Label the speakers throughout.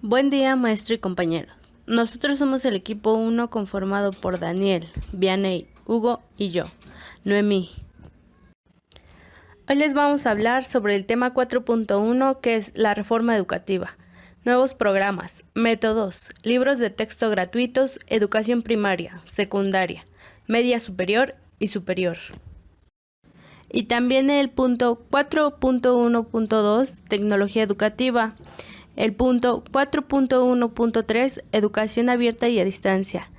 Speaker 1: Buen día, maestro y compañeros. Nosotros somos el equipo 1 conformado por Daniel, Vianey, Hugo y yo, Noemí. Hoy les vamos a hablar sobre el tema 4.1, que es la reforma educativa. Nuevos programas, métodos, libros de texto gratuitos, educación primaria, secundaria, media superior y superior. Y también el punto 4.1.2, tecnología educativa. El punto 4.1.3, educación abierta y a distancia.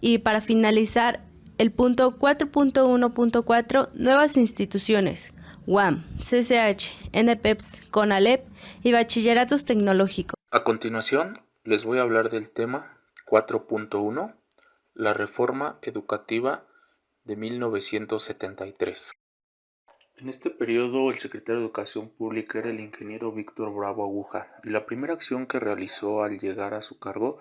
Speaker 1: Y para finalizar, el punto 4.1.4, nuevas instituciones. UAM, CCH, NPEPS, CONALEP y bachilleratos tecnológicos.
Speaker 2: A continuación, les voy a hablar del tema 4.1, la reforma educativa de 1973. En este periodo, el secretario de Educación Pública era el ingeniero Víctor Bravo Aguja, y la primera acción que realizó al llegar a su cargo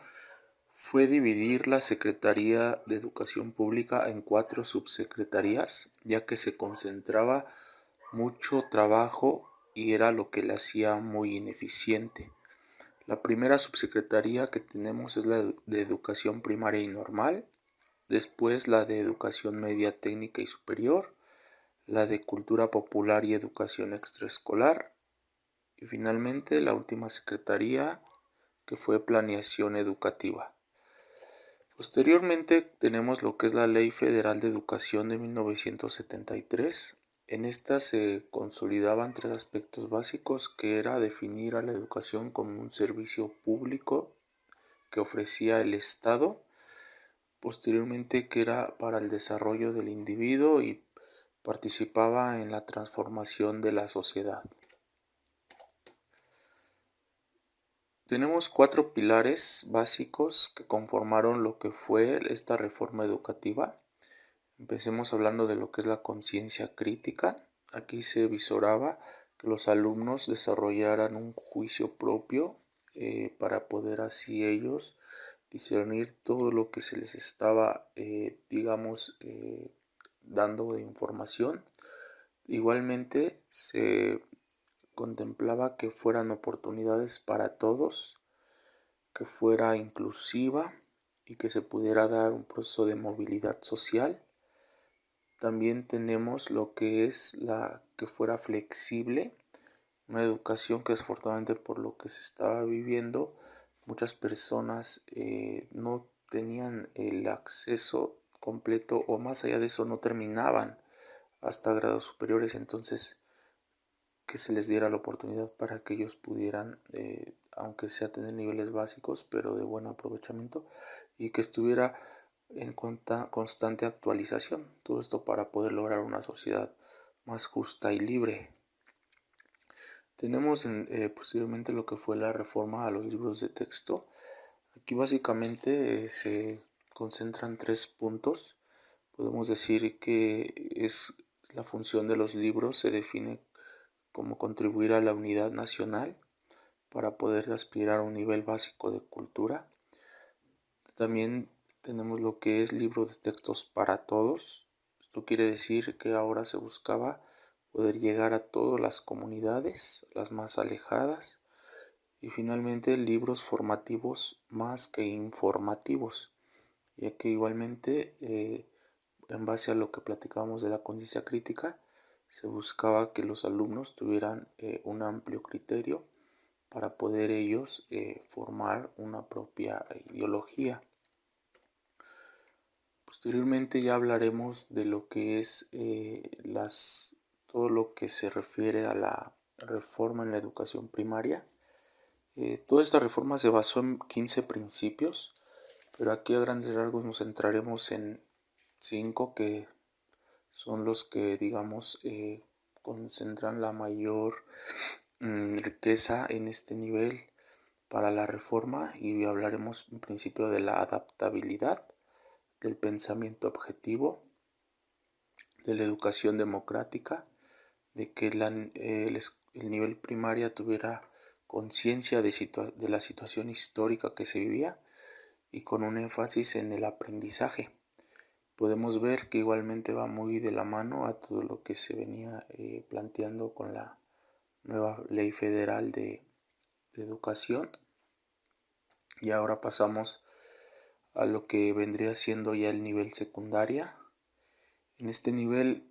Speaker 2: fue dividir la Secretaría de Educación Pública en 4 subsecretarías, ya que se concentraba mucho trabajo y era lo que le hacía muy ineficiente. La primera subsecretaría que tenemos es la de Educación Primaria y Normal, después la de Educación Media Técnica y Superior, la de Cultura Popular y Educación Extraescolar, y finalmente la última secretaría, que fue Planeación Educativa. Posteriormente tenemos lo que es la Ley Federal de Educación de 1973. En esta se consolidaban 3 aspectos básicos, que era definir a la educación como un servicio público que ofrecía el Estado, posteriormente que era para el desarrollo del individuo y participaba en la transformación de la sociedad. Tenemos 4 pilares básicos que conformaron lo que fue esta reforma educativa. Empecemos hablando de lo que es la conciencia crítica. Aquí se visoraba que los alumnos desarrollaran un juicio propio para poder así ellos discernir todo lo que se les estaba, dando de información. Igualmente se contemplaba que fueran oportunidades para todos, que fuera inclusiva y que se pudiera dar un proceso de movilidad social. También tenemos lo que es la que fuera flexible, una educación que desafortunadamente por lo que se estaba viviendo, muchas personas no tenían el acceso completo o más allá de eso no terminaban hasta grados superiores, entonces que se les diera la oportunidad para que ellos pudieran, aunque sea tener niveles básicos, pero de buen aprovechamiento y que estuviera en constante actualización. Todo esto para poder lograr una sociedad más justa y libre. Tenemos posteriormente lo que fue la reforma a los libros de texto. Aquí básicamente se concentran 3 puntos. Podemos decir que es la función de los libros, se define como contribuir a la unidad nacional para poder aspirar a un nivel básico de cultura. También tenemos lo que es libro de textos para todos. Esto quiere decir que ahora se buscaba poder llegar a todas las comunidades, las más alejadas. Y finalmente libros formativos más que informativos, ya que igualmente en base a lo que platicábamos de la conciencia crítica, se buscaba que los alumnos tuvieran un amplio criterio para poder ellos formar una propia ideología. Posteriormente ya hablaremos de lo que es todo lo que se refiere a la reforma en la educación primaria. Toda esta reforma se basó en 15 principios, pero aquí a grandes rasgos nos centraremos en 5 que son los que, digamos, concentran la mayor riqueza en este nivel para la reforma, y hablaremos en principio de la adaptabilidad, del pensamiento objetivo, de la educación democrática, de que el nivel primaria tuviera conciencia de la situación histórica que se vivía y con un énfasis en el aprendizaje. Podemos ver que igualmente va muy de la mano a todo lo que se venía planteando con la nueva ley federal de educación. Y ahora pasamos a lo que vendría siendo ya el nivel secundaria. En este nivel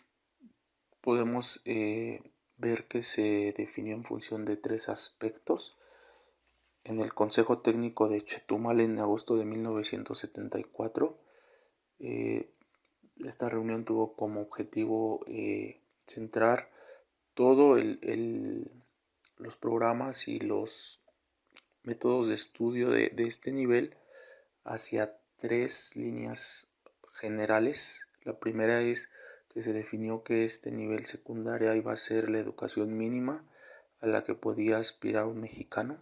Speaker 2: podemos ver que se definió en función de 3 aspectos. En el Consejo Técnico de Chetumal en agosto de 1974, esta reunión tuvo como objetivo centrar todo los programas y los métodos de estudio de este nivel hacia 3 líneas generales. La primera es que se definió que este nivel secundaria iba a ser la educación mínima a la que podía aspirar un mexicano.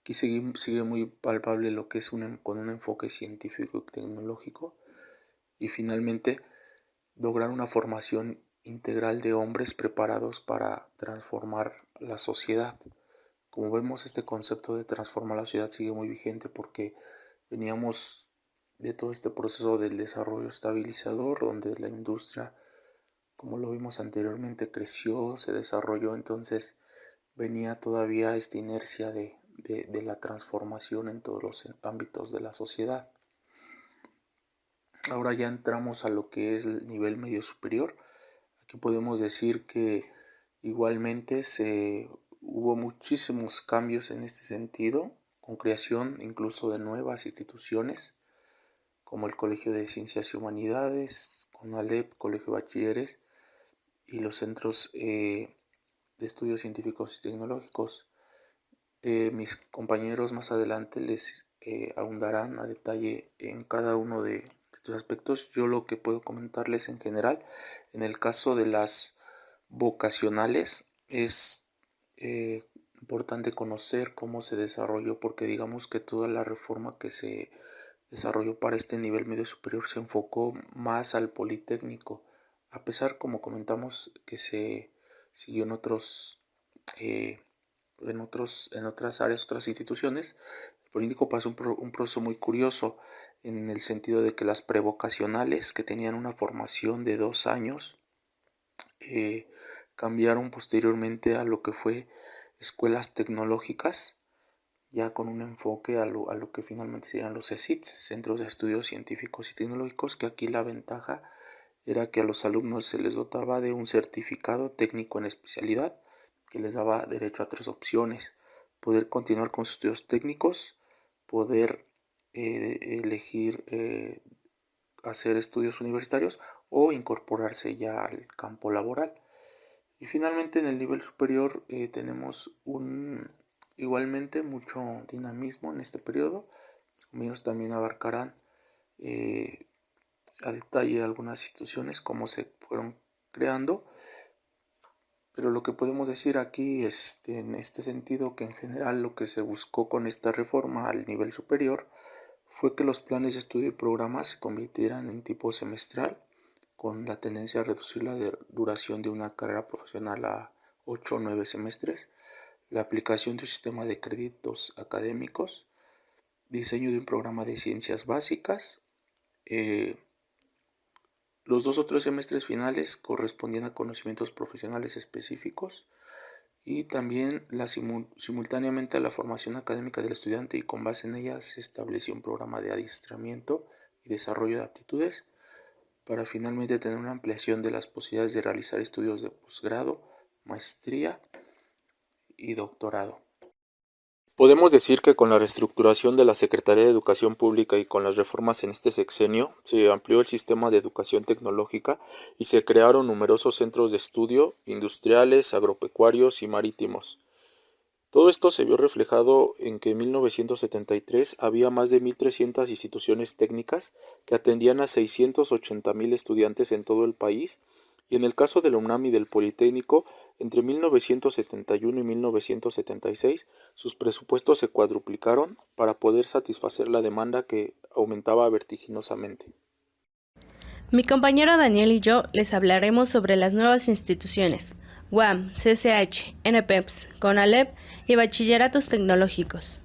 Speaker 2: Aquí sigue muy palpable lo que es con un enfoque científico y tecnológico. Y finalmente, lograr una formación integral de hombres preparados para transformar la sociedad. Como vemos, este concepto de transformar la sociedad sigue muy vigente porque veníamos de todo este proceso del desarrollo estabilizador, donde la industria, como lo vimos anteriormente, creció, se desarrolló, entonces venía todavía esta inercia de la transformación en todos los ámbitos de la sociedad. Ahora ya entramos a lo que es el nivel medio superior. Aquí podemos decir que igualmente hubo muchísimos cambios en este sentido, con creación incluso de nuevas instituciones, como el Colegio de Ciencias y Humanidades, CONALEP, Colegio de Bachilleres y los centros de estudios científicos y tecnológicos. Mis compañeros más adelante les ahondarán a detalle en cada uno de estos aspectos. Yo lo que puedo comentarles en general, en el caso de las vocacionales, es importante conocer cómo se desarrolló, porque digamos que toda la reforma que se desarrolló para este nivel medio superior se enfocó más al politécnico, a pesar, como comentamos, que se siguió en otras áreas, otras instituciones. El político pasó un proceso muy curioso en el sentido de que las prevocacionales, que tenían una formación de 2 años, cambiaron posteriormente a lo que fue escuelas tecnológicas, ya con un enfoque a lo que finalmente serían los CECITs, Centros de Estudios Científicos y Tecnológicos, que aquí la ventaja era que a los alumnos se les dotaba de un certificado técnico en especialidad, que les daba derecho a 3 opciones: poder continuar con sus estudios técnicos, poder elegir hacer estudios universitarios o incorporarse ya al campo laboral. Y finalmente en el nivel superior tenemos igualmente mucho dinamismo en este periodo. Los compañeros también abarcarán a detalle algunas situaciones, cómo se fueron creando. Pero lo que podemos decir aquí en este sentido, que en general lo que se buscó con esta reforma al nivel superior fue que los planes de estudio y programas se convirtieran en tipo semestral, con la tendencia a reducir la duración de una carrera profesional a 8 o 9 semestres, la aplicación de un sistema de créditos académicos, diseño de un programa de ciencias básicas. Los 2 o 3 semestres finales correspondían a conocimientos profesionales específicos y también simultáneamente a la formación académica del estudiante, y con base en ella se estableció un programa de adiestramiento y desarrollo de aptitudes para finalmente tener una ampliación de las posibilidades de realizar estudios de posgrado, maestría y doctorado. Podemos decir que con la reestructuración de la Secretaría de Educación Pública y con las reformas en este sexenio, se amplió el sistema de educación tecnológica y se crearon numerosos centros de estudio industriales, agropecuarios y marítimos. Todo esto se vio reflejado en que en 1973 había más de 1.300 instituciones técnicas que atendían a 680,000 estudiantes en todo el país, y en el caso de la UNAM y del Politécnico, entre 1971 y 1976, sus presupuestos se cuadruplicaron para poder satisfacer la demanda que aumentaba vertiginosamente.
Speaker 1: Mi compañero Daniel y yo les hablaremos sobre las nuevas instituciones: UAM, CCH, NPEPS, CONALEP y bachilleratos tecnológicos.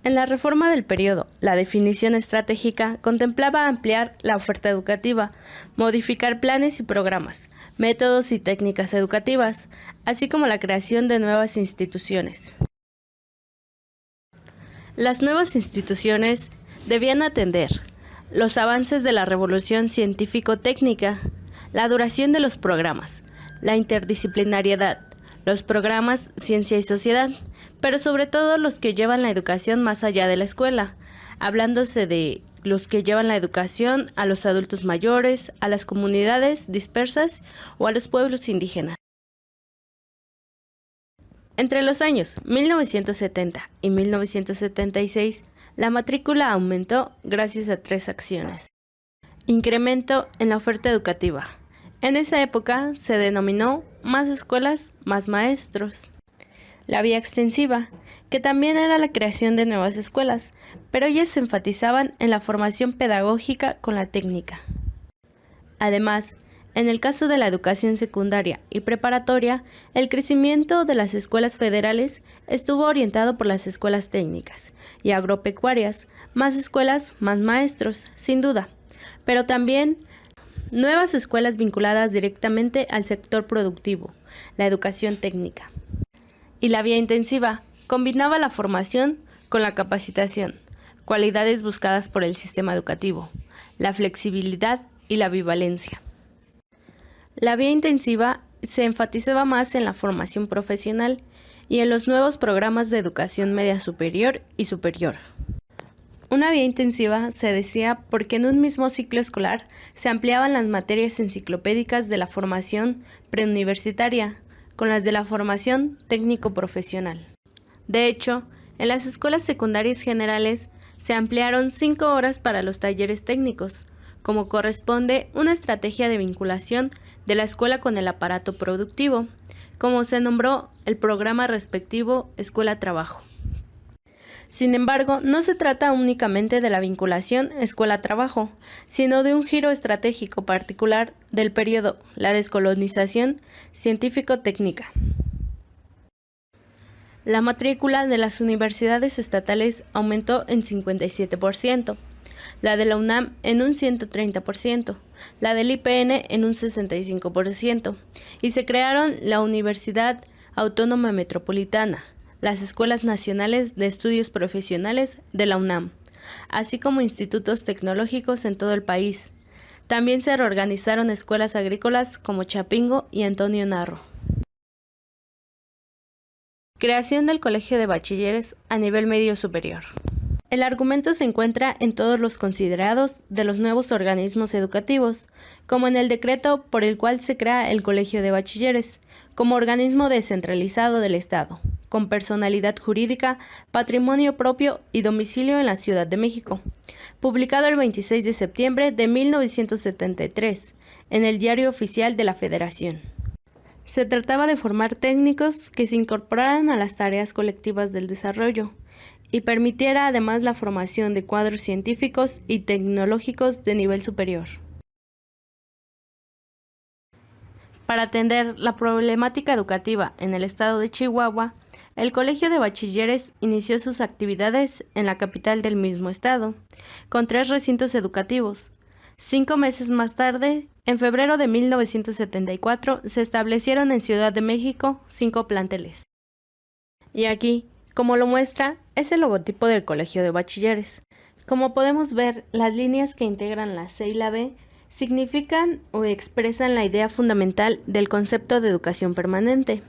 Speaker 1: En la reforma del periodo, la definición estratégica contemplaba ampliar la oferta educativa, modificar planes y programas, métodos y técnicas educativas, así como la creación de nuevas instituciones. Las nuevas instituciones debían atender los avances de la revolución científico-técnica, la duración de los programas, la interdisciplinariedad, los programas Ciencia y Sociedad, pero sobre todo los que llevan la educación más allá de la escuela, hablándose de los que llevan la educación a los adultos mayores, a las comunidades dispersas o a los pueblos indígenas. Entre los años 1970 y 1976, la matrícula aumentó gracias a 3 acciones. Incremento en la oferta educativa. En esa época se denominó más escuelas, más maestros. La vía extensiva, que también era la creación de nuevas escuelas, pero ellas se enfatizaban en la formación pedagógica con la técnica. Además, en el caso de la educación secundaria y preparatoria, el crecimiento de las escuelas federales estuvo orientado por las escuelas técnicas y agropecuarias, más escuelas, más maestros, sin duda, pero también nuevas escuelas vinculadas directamente al sector productivo, la educación técnica. Y la vía intensiva combinaba la formación con la capacitación, cualidades buscadas por el sistema educativo, la flexibilidad y la bivalencia. La vía intensiva se enfatizaba más en la formación profesional y en los nuevos programas de educación media superior y superior. Una vía intensiva se decía porque en un mismo ciclo escolar se ampliaban las materias enciclopédicas de la formación preuniversitaria con las de la formación técnico-profesional. De hecho, en las escuelas secundarias generales se ampliaron 5 horas para los talleres técnicos, como corresponde una estrategia de vinculación de la escuela con el aparato productivo, como se nombró el programa respectivo Escuela-Trabajo. Sin embargo, no se trata únicamente de la vinculación escuela-trabajo, sino de un giro estratégico particular del periodo, la descolonización científico-técnica. La matrícula de las universidades estatales aumentó en 57%, la de la UNAM en un 130%, la del IPN en un 65%, y se crearon la Universidad Autónoma Metropolitana, las Escuelas Nacionales de Estudios Profesionales de la UNAM, así como institutos tecnológicos en todo el país. También se reorganizaron escuelas agrícolas como Chapingo y Antonio Narro. Creación del Colegio de Bachilleres a nivel medio superior. El argumento se encuentra en todos los considerados de los nuevos organismos educativos, como en el decreto por el cual se crea el Colegio de Bachilleres, como organismo descentralizado del Estado, con personalidad jurídica, patrimonio propio y domicilio en la Ciudad de México, publicado el 26 de septiembre de 1973 en el Diario Oficial de la Federación. Se trataba de formar técnicos que se incorporaran a las tareas colectivas del desarrollo y permitiera además la formación de cuadros científicos y tecnológicos de nivel superior. Para atender la problemática educativa en el estado de Chihuahua, el Colegio de Bachilleres inició sus actividades en la capital del mismo estado, con 3 recintos educativos. 5 meses más tarde, en febrero de 1974, se establecieron en Ciudad de México 5 planteles. Y aquí, como lo muestra, es el logotipo del Colegio de Bachilleres. Como podemos ver, las líneas que integran la C y la B significan o expresan la idea fundamental del concepto de educación permanente.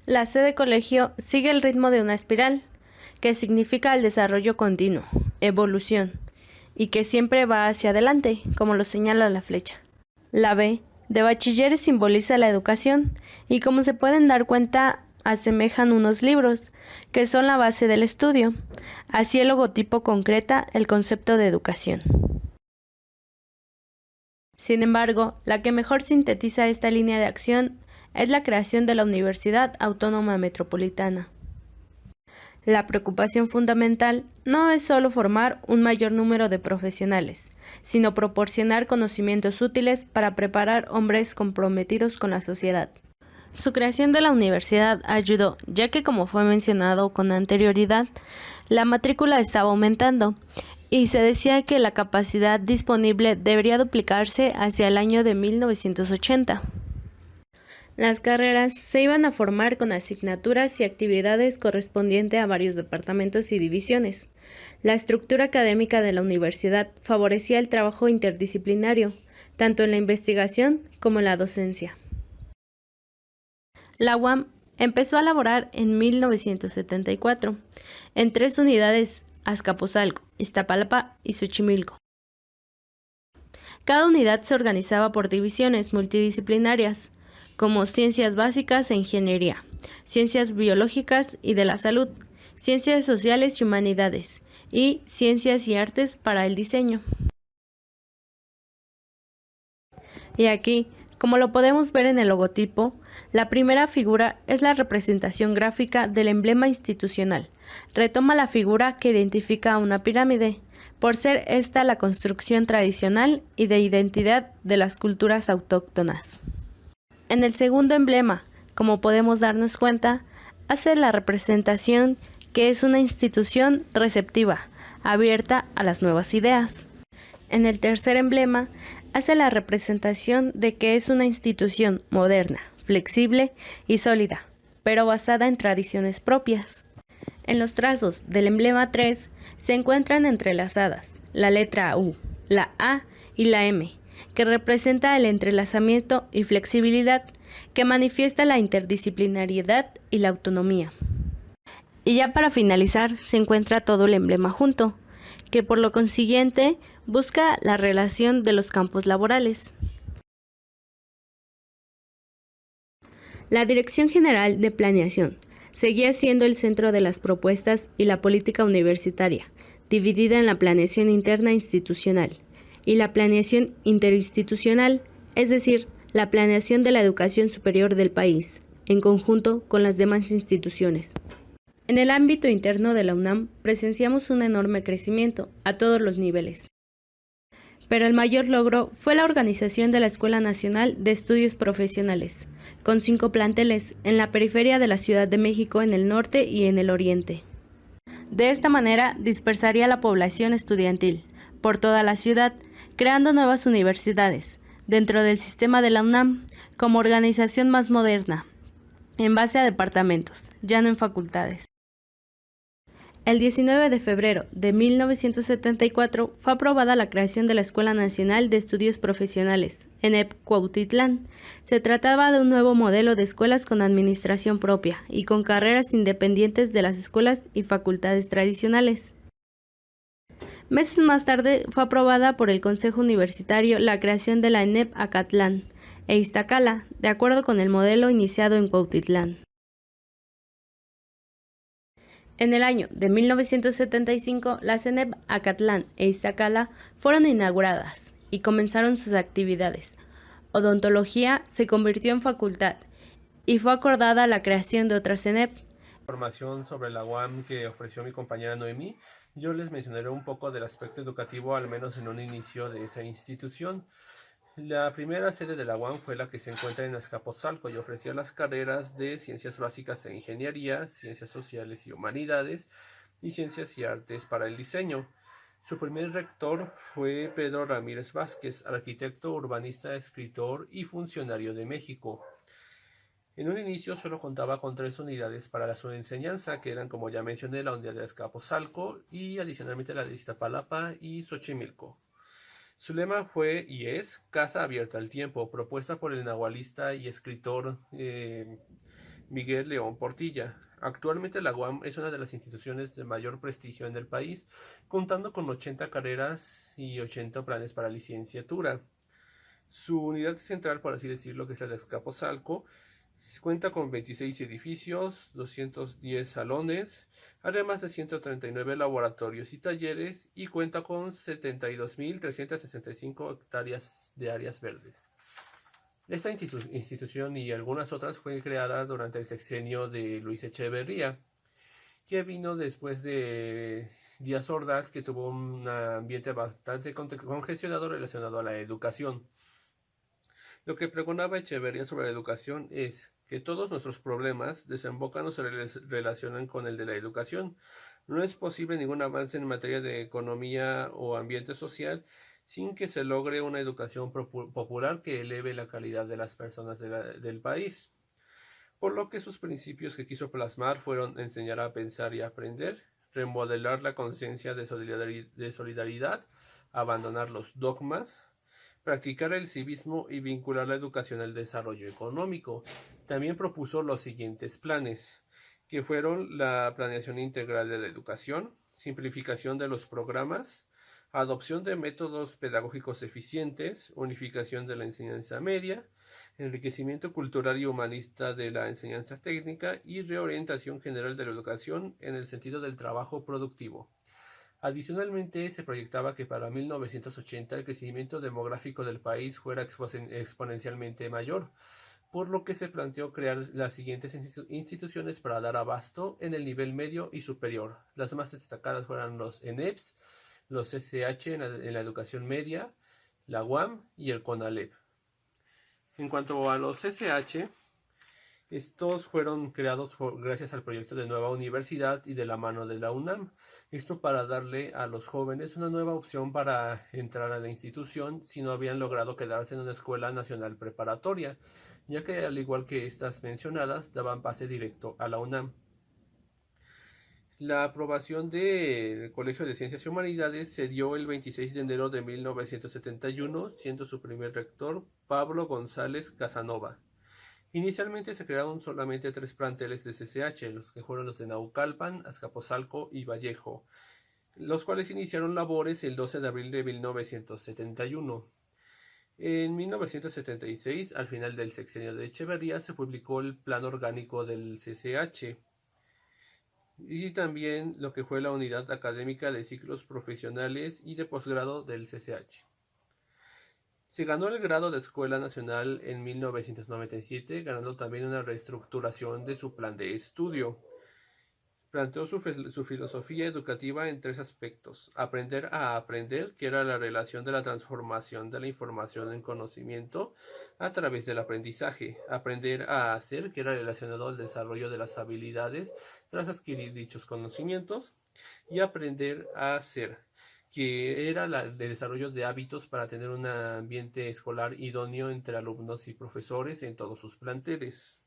Speaker 1: La C de colegio sigue el ritmo de una espiral, que significa el desarrollo continuo, evolución, y que siempre va hacia adelante, como lo señala la flecha. La B de bachilleres simboliza la educación, y como se pueden dar cuenta, asemejan unos libros, que son la base del estudio. Así el logotipo concreta el concepto de educación. Sin embargo, la que mejor sintetiza esta línea de acción es la creación de la Universidad Autónoma Metropolitana. La preocupación fundamental no es solo formar un mayor número de profesionales, sino proporcionar conocimientos útiles para preparar hombres comprometidos con la sociedad. Su creación de la universidad ayudó, ya que como fue mencionado con anterioridad, la matrícula estaba aumentando y se decía que la capacidad disponible debería duplicarse hacia el año de 1980. Las carreras se iban a formar con asignaturas y actividades correspondientes a varios departamentos y divisiones. La estructura académica de la universidad favorecía el trabajo interdisciplinario, tanto en la investigación como en la docencia. La UAM empezó a laborar en 1974 en 3 unidades: Azcapotzalco, Iztapalapa y Xochimilco. Cada unidad se organizaba por divisiones multidisciplinarias, como ciencias básicas e ingeniería, ciencias biológicas y de la salud, ciencias sociales y humanidades, y ciencias y artes para el diseño. Y aquí, como lo podemos ver en el logotipo, la primera figura es la representación gráfica del emblema institucional. Retoma la figura que identifica a una pirámide, por ser esta la construcción tradicional y de identidad de las culturas autóctonas. En el segundo emblema, como podemos darnos cuenta, hace la representación que es una institución receptiva, abierta a las nuevas ideas. En el tercer emblema, hace la representación de que es una institución moderna, flexible y sólida, pero basada en tradiciones propias. En los trazos del emblema 3 se encuentran entrelazadas la letra U, la A y la M, que representa el entrelazamiento y flexibilidad, que manifiesta la interdisciplinariedad y la autonomía. Y ya para finalizar se encuentra todo el emblema junto, que por lo consiguiente busca la relación de los campos laborales. La Dirección General de Planeación seguía siendo el centro de las propuestas y la política universitaria, dividida en la planeación interna institucional y la planeación interinstitucional, es decir, la planeación de la educación superior del país, en conjunto con las demás instituciones. En el ámbito interno de la UNAM presenciamos un enorme crecimiento a todos los niveles. Pero el mayor logro fue la organización de la Escuela Nacional de Estudios Profesionales, con 5 planteles en la periferia de la Ciudad de México, en el norte y en el oriente. De esta manera dispersaría la población estudiantil por toda la ciudad, creando nuevas universidades dentro del sistema de la UNAM como organización más moderna, en base a departamentos, ya no en facultades. El 19 de febrero de 1974 fue aprobada la creación de la Escuela Nacional de Estudios Profesionales, ENEP Cuautitlán. Se trataba de un nuevo modelo de escuelas con administración propia y con carreras independientes de las escuelas y facultades tradicionales. Meses más tarde fue aprobada por el Consejo Universitario la creación de la ENEP Acatlán e Iztacala, de acuerdo con el modelo iniciado en Cuautitlán. En el año de 1975, las ENEP Acatlán e Iztacala fueron inauguradas y comenzaron sus actividades. Odontología se convirtió en facultad y fue acordada la creación de otras ENEP.
Speaker 3: Información sobre la UAM que ofreció mi compañera Noemí, yo les mencionaré un poco del aspecto educativo, al menos en un inicio de esa institución. La primera sede de la UAM fue la que se encuentra en Azcapotzalco y ofrecía las carreras de Ciencias Básicas e Ingeniería, Ciencias Sociales y Humanidades y Ciencias y Artes para el Diseño. Su primer rector fue Pedro Ramírez Vázquez, arquitecto, urbanista, escritor y funcionario de México. En un inicio solo contaba con 3 unidades para su enseñanza, que eran, como ya mencioné, la unidad de Azcapotzalco y adicionalmente la de Iztapalapa y Xochimilco. Su lema fue y es Casa Abierta al Tiempo, propuesta por el nahualista y escritor Miguel León Portilla. Actualmente la UAM es una de las instituciones de mayor prestigio en el país, contando con 80 carreras y 80 planes para licenciatura. Su unidad central, por así decirlo, que es la de Azcapotzalco, cuenta con 26 edificios, 210 salones, además de 139 laboratorios y talleres, y cuenta con 72.365 hectáreas de áreas verdes. Esta institución y algunas otras fue creada durante el sexenio de Luis Echeverría, que vino después de Díaz Ordaz, que tuvo un ambiente bastante congestionado relacionado a la educación. Lo que pregonaba Echeverría sobre la educación es que todos nuestros problemas desembocan o se relacionan con el de la educación. No es posible ningún avance en materia de economía o ambiente social sin que se logre una educación popular que eleve la calidad de las personas del país. Por lo que sus principios que quiso plasmar fueron enseñar a pensar y aprender, remodelar la conciencia de solidaridad, abandonar los dogmas, practicar el civismo y vincular la educación al desarrollo económico. También propuso los siguientes planes, que fueron la planeación integral de la educación, simplificación de los programas, adopción de métodos pedagógicos eficientes, unificación de la enseñanza media, enriquecimiento cultural y humanista de la enseñanza técnica y reorientación general de la educación en el sentido del trabajo productivo. Adicionalmente, se proyectaba que para 1980 el crecimiento demográfico del país fuera exponencialmente mayor, por lo que se planteó crear las siguientes instituciones para dar abasto en el nivel medio y superior. Las más destacadas fueron los ENEPS, los SH en la educación media, la UAM y el CONALEP. En cuanto a los SH, estos fueron creados gracias al proyecto de nueva universidad y de la mano de la UNAM. Esto para darle a los jóvenes una nueva opción para entrar a la institución si no habían logrado quedarse en una escuela nacional preparatoria, ya que al igual que estas mencionadas, daban pase directo a la UNAM. La aprobación del Colegio de Ciencias y Humanidades se dio el 26 de enero de 1971, siendo su primer rector Pablo González Casanova. Inicialmente se crearon solamente 3 planteles de CCH, los que fueron los de Naucalpan, Azcapotzalco y Vallejo, los cuales iniciaron labores el 12 de abril de 1971. En 1976, al final del sexenio de Echeverría, se publicó el Plan Orgánico del CCH y también lo que fue la Unidad Académica de Ciclos Profesionales y de Posgrado del CCH. Se ganó el grado de Escuela Nacional en 1997, ganando también una reestructuración de su plan de estudio. Planteó su filosofía educativa en 3 aspectos: aprender a aprender, que era la relación de la transformación de la información en conocimiento a través del aprendizaje; aprender a hacer, que era relacionado al desarrollo de las habilidades tras adquirir dichos conocimientos; y aprender a ser, que era el desarrollo de hábitos para tener un ambiente escolar idóneo entre alumnos y profesores en todos sus planteles.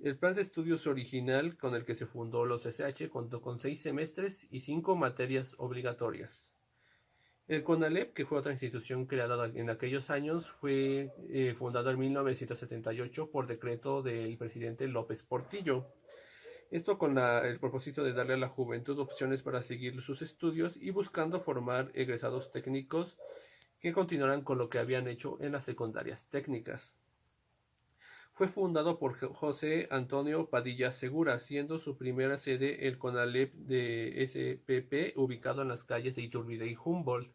Speaker 3: El plan de estudios original con el que se fundó los CCH contó con 6 semestres y 5 materias obligatorias. El CONALEP, que fue otra institución creada en aquellos años, fue fundado en 1978 por decreto del presidente López Portillo. Esto con el propósito de darle a la juventud opciones para seguir sus estudios y buscando formar egresados técnicos que continuaran con lo que habían hecho en las secundarias técnicas. Fue fundado por José Antonio Padilla Segura, siendo su primera sede el CONALEP de SPP, ubicado en las calles de Iturbide y Humboldt.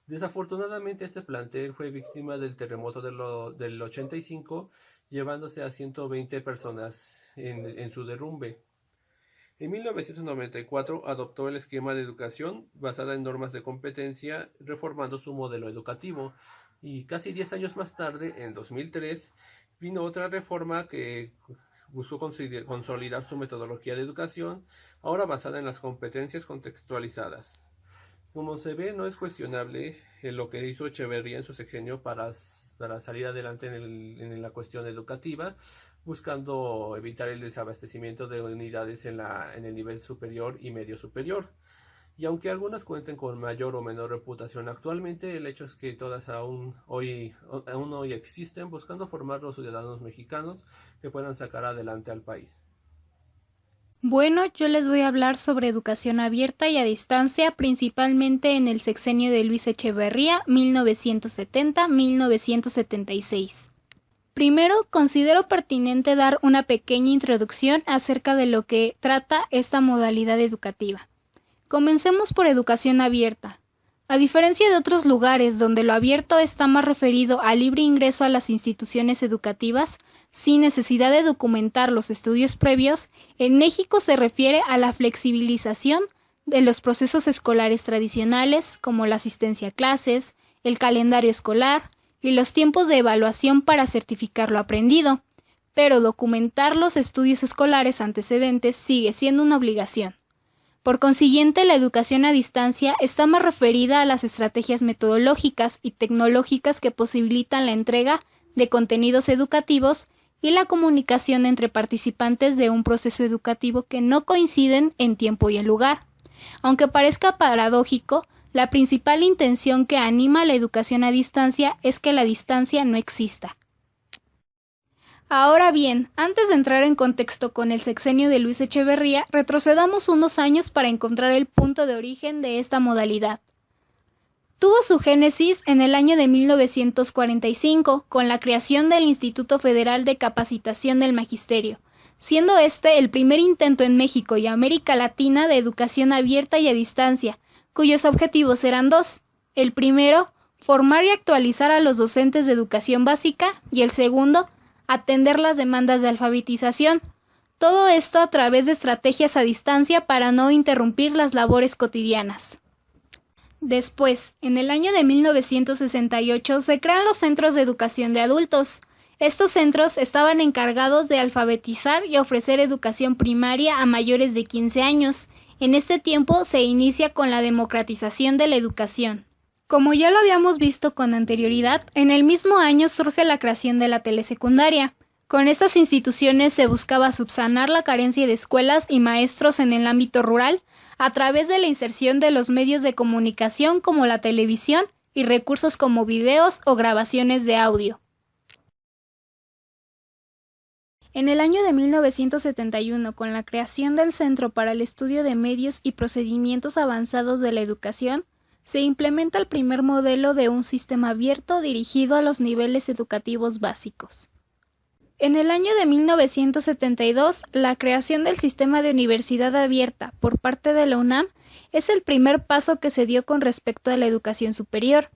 Speaker 3: Desafortunadamente, este plantel fue víctima del terremoto del 85, llevándose a 120 personas en su derrumbe. En 1994 adoptó el esquema de educación basada en normas de competencia, reformando su modelo educativo, y casi 10 años más tarde, en 2003, vino otra reforma que buscó consolidar su metodología de educación, ahora basada en las competencias contextualizadas. Como se ve, no es cuestionable lo que hizo Echeverría en su sexenio para salir adelante en la cuestión educativa, buscando evitar el desabastecimiento de unidades en el nivel superior y medio superior. Y aunque algunas cuenten con mayor o menor reputación actualmente, el hecho es que todas aún hoy existen, buscando formar los ciudadanos mexicanos que puedan sacar adelante al país.
Speaker 4: Bueno, yo les voy a hablar sobre educación abierta y a distancia, principalmente en el sexenio de Luis Echeverría, 1970-1976. Primero, considero pertinente dar una pequeña introducción acerca de lo que trata esta modalidad educativa. Comencemos por educación abierta. A diferencia de otros lugares donde lo abierto está más referido al libre ingreso a las instituciones educativas, sin necesidad de documentar los estudios previos, en México se refiere a la flexibilización de los procesos escolares tradicionales, como la asistencia a clases, el calendario escolar y los tiempos de evaluación para certificar lo aprendido, pero documentar los estudios escolares antecedentes sigue siendo una obligación. Por consiguiente, la educación a distancia está más referida a las estrategias metodológicas y tecnológicas que posibilitan la entrega de contenidos educativos y la comunicación entre participantes de un proceso educativo que no coinciden en tiempo y en lugar. Aunque parezca paradójico, la principal intención que anima la educación a distancia es que la distancia no exista. Ahora bien, antes de entrar en contexto con el sexenio de Luis Echeverría, retrocedamos unos años para encontrar el punto de origen de esta modalidad. Tuvo su génesis en el año de 1945, con la creación del Instituto Federal de Capacitación del Magisterio, siendo este el primer intento en México y América Latina de educación abierta y a distancia, cuyos objetivos eran dos. El primero, formar y actualizar a los docentes de educación básica, y el segundo, atender las demandas de alfabetización. Todo esto a través de estrategias a distancia para no interrumpir las labores cotidianas. Después, en el año de 1968, se crean los centros de educación de adultos. Estos centros estaban encargados de alfabetizar y ofrecer educación primaria a mayores de 15 años. En este tiempo se inicia con la democratización de la educación. Como ya lo habíamos visto con anterioridad, en el mismo año surge la creación de la telesecundaria. Con estas instituciones se buscaba subsanar la carencia de escuelas y maestros en el ámbito rural a través de la inserción de los medios de comunicación como la televisión y recursos como videos o grabaciones de audio. En el año de 1971, con la creación del Centro para el Estudio de Medios y Procedimientos Avanzados de la Educación, se implementa el primer modelo de un sistema abierto dirigido a los niveles educativos básicos. En el año de 1972, la creación del sistema de universidad abierta por parte de la UNAM es el primer paso que se dio con respecto a la educación superior.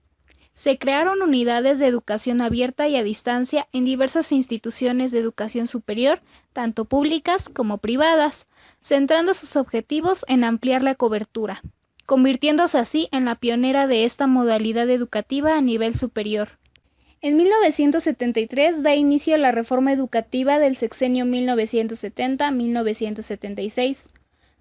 Speaker 4: Se crearon unidades de educación abierta y a distancia en diversas instituciones de educación superior, tanto públicas como privadas, centrando sus objetivos en ampliar la cobertura, convirtiéndose así en la pionera de esta modalidad educativa a nivel superior. En 1973 da inicio la reforma educativa del sexenio 1970-1976.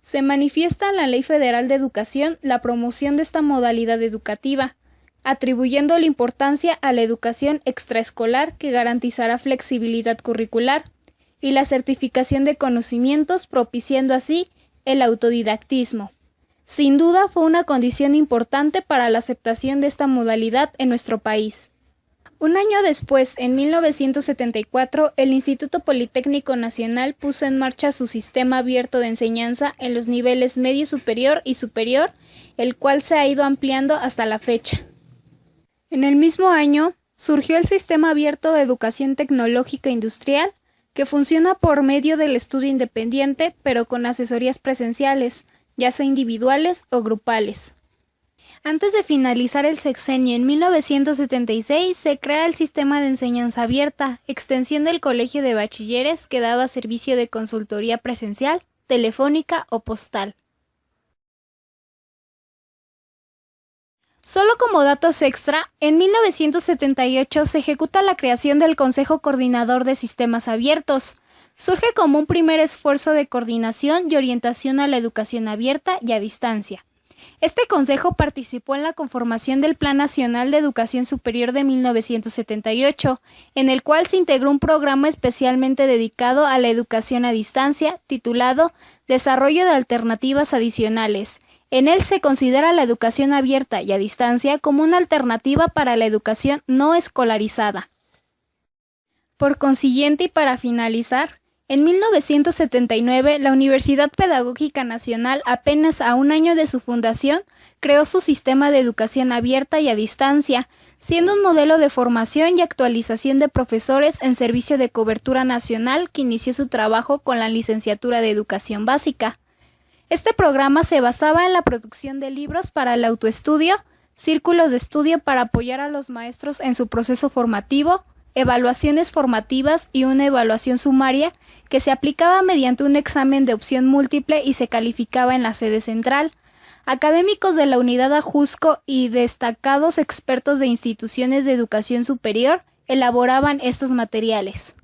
Speaker 4: Se manifiesta en la Ley Federal de Educación la promoción de esta modalidad educativa, atribuyendo la importancia a la educación extraescolar que garantizará flexibilidad curricular y la certificación de conocimientos, propiciando así el autodidactismo. Sin duda fue una condición importante para la aceptación de esta modalidad en nuestro país. Un año después, en 1974, el Instituto Politécnico Nacional puso en marcha su sistema abierto de enseñanza en los niveles medio superior y superior, el cual se ha ido ampliando hasta la fecha. En el mismo año, surgió el Sistema Abierto de Educación Tecnológica Industrial, que funciona por medio del estudio independiente, pero con asesorías presenciales, ya sea individuales o grupales. Antes de finalizar el sexenio, en 1976, se crea el Sistema de Enseñanza Abierta, extensión del Colegio de Bachilleres que daba servicio de consultoría presencial, telefónica o postal. Solo como datos extra, en 1978 se ejecuta la creación del Consejo Coordinador de Sistemas Abiertos. Surge como un primer esfuerzo de coordinación y orientación a la educación abierta y a distancia. Este consejo participó en la conformación del Plan Nacional de Educación Superior de 1978, en el cual se integró un programa especialmente dedicado a la educación a distancia, titulado Desarrollo de Alternativas Adicionales. En él se considera la educación abierta y a distancia como una alternativa para la educación no escolarizada. Por consiguiente, y para finalizar, en 1979, la Universidad Pedagógica Nacional, apenas a un año de su fundación, creó su sistema de educación abierta y a distancia, siendo un modelo de formación y actualización de profesores en servicio de cobertura nacional que inició su trabajo con la licenciatura de Educación Básica. Este programa se basaba en la producción de libros para el autoestudio, círculos de estudio para apoyar a los maestros en su proceso formativo, evaluaciones formativas y una evaluación sumaria que se aplicaba mediante un examen de opción múltiple y se calificaba en la sede central. Académicos de la Unidad Ajusco y destacados expertos de instituciones de educación superior elaboraban estos materiales.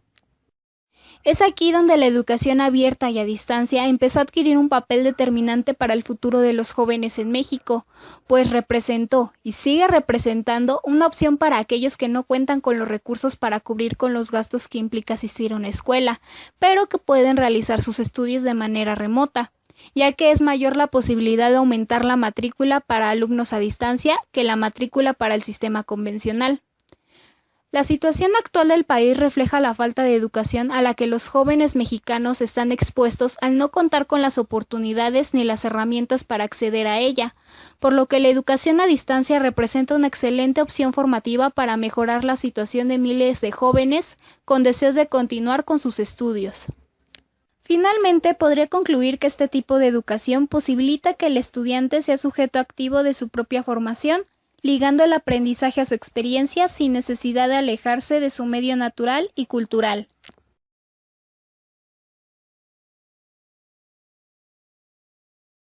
Speaker 4: Es aquí donde la educación abierta y a distancia empezó a adquirir un papel determinante para el futuro de los jóvenes en México, pues representó y sigue representando una opción para aquellos que no cuentan con los recursos para cubrir con los gastos que implica asistir a una escuela, pero que pueden realizar sus estudios de manera remota, ya que es mayor la posibilidad de aumentar la matrícula para alumnos a distancia que la matrícula para el sistema convencional. La situación actual del país refleja la falta de educación a la que los jóvenes mexicanos están expuestos al no contar con las oportunidades ni las herramientas para acceder a ella, por lo que la educación a distancia representa una excelente opción formativa para mejorar la situación de miles de jóvenes con deseos de continuar con sus estudios. Finalmente, podría concluir que este tipo de educación posibilita que el estudiante sea sujeto activo de su propia formación, ligando el aprendizaje a su experiencia sin necesidad de alejarse de su medio natural y cultural.